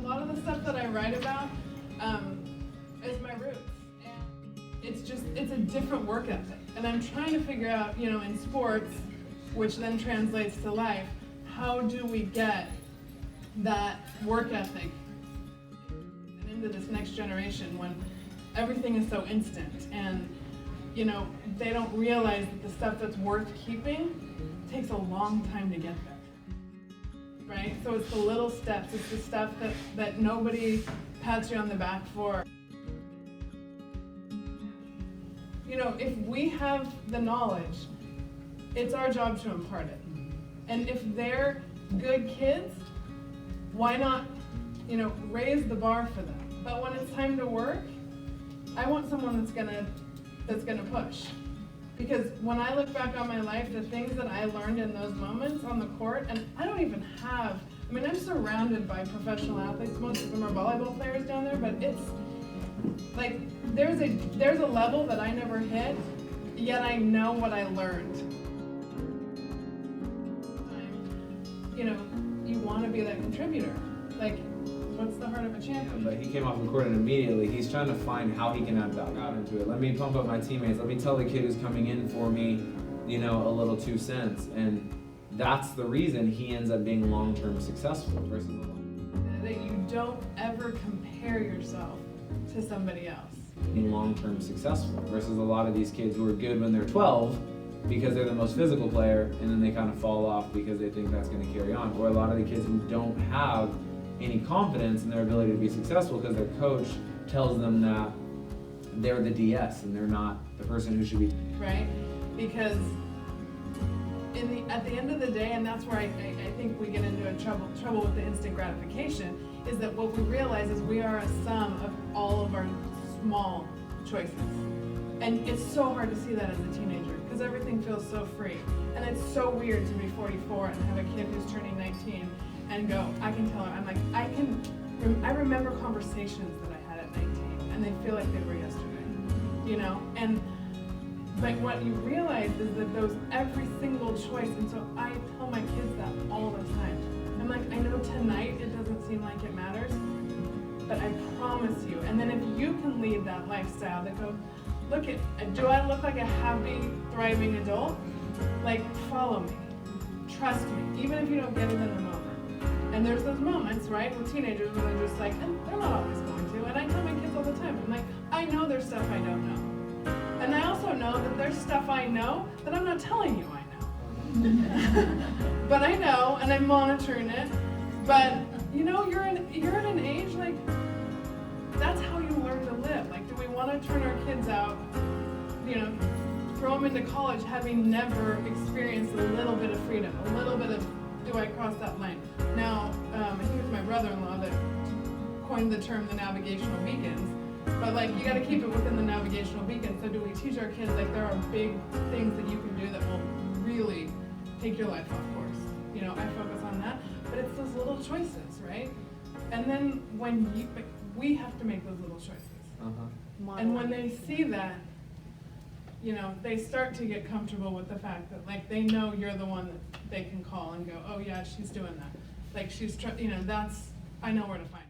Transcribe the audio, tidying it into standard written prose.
lot of the stuff that I write about is my roots. And it's a different work ethic. And I'm trying to figure out, in sports, which then translates to life, how do we get that work ethic into this next generation when everything is so instant and they don't realize that the stuff that's worth keeping takes a long time to get there, right? So it's the little steps, it's the stuff that nobody pats you on the back for. If we have the knowledge, it's our job to impart it. And if they're good kids, why not, raise the bar for them? But when it's time to work, I want someone that's gonna push. Because when I look back on my life, the things that I learned in those moments on the court, and I don't even have, I'm surrounded by professional athletes. Most of them are volleyball players down there, but it's like, there's a level that I never hit, yet I know what I learned. You want to be that contributor. Like, what's the heart of a champion? But he came off the court and immediately he's trying to find how he can add value out into it. Let me pump up my teammates. Let me tell the kid who's coming in for me, a little 2 cents. And that's the reason he ends up being long-term successful versus the long. That you don't ever compare yourself to somebody else. Being long-term successful versus a lot of these kids who are good when they're 12 because they're the most physical player, and then they kind of fall off because they think that's going to carry on. Or a lot of the kids who don't have any confidence in their ability to be successful because their coach tells them that they're the DS and they're not the person who should be. Right? Because at the end of the day, and that's where I think we get into trouble with the instant gratification, is that what we realize is we are a sum of all of our small choices. And it's so hard to see that as a teenager because everything feels so free. And it's so weird to be 44 and have a kid who's turning 19 and go, I can tell her, I remember conversations that I had at 19 and they feel like they were yesterday, but what you realize is that every single choice, and so I tell my kids that all the time. I'm like, I know tonight it doesn't seem like it matters, but I promise you. And then if you can lead that lifestyle that goes, do I look like a happy, thriving adult? Like, follow me, trust me, even if you don't get it in the moment. And there's those moments, right, with teenagers where they're just like, and they're not always going to. And I tell my kids all the time, I'm like, I know there's stuff I don't know. And I also know that there's stuff I know that I'm not telling you I know. But I know, and I'm monitoring it. But, you're at an age, like, that's how you learn to live. Like, do we want to turn our kids out, throw them into college having never experienced a little bit of freedom, a little bit of, do I cross that line? Now, I think it was my brother-in-law that coined the term the navigational beacons. But you got to keep it within the navigational beacon. So do we teach our kids there are big things that you can do that will really take your life off course? I focus on that, but it's those little choices, right? And then we have to make those little choices. Uh-huh. And when they see that, they start to get comfortable with the fact that they know you're the one that they can call and go, oh yeah, she's doing that. She's I know where to find her.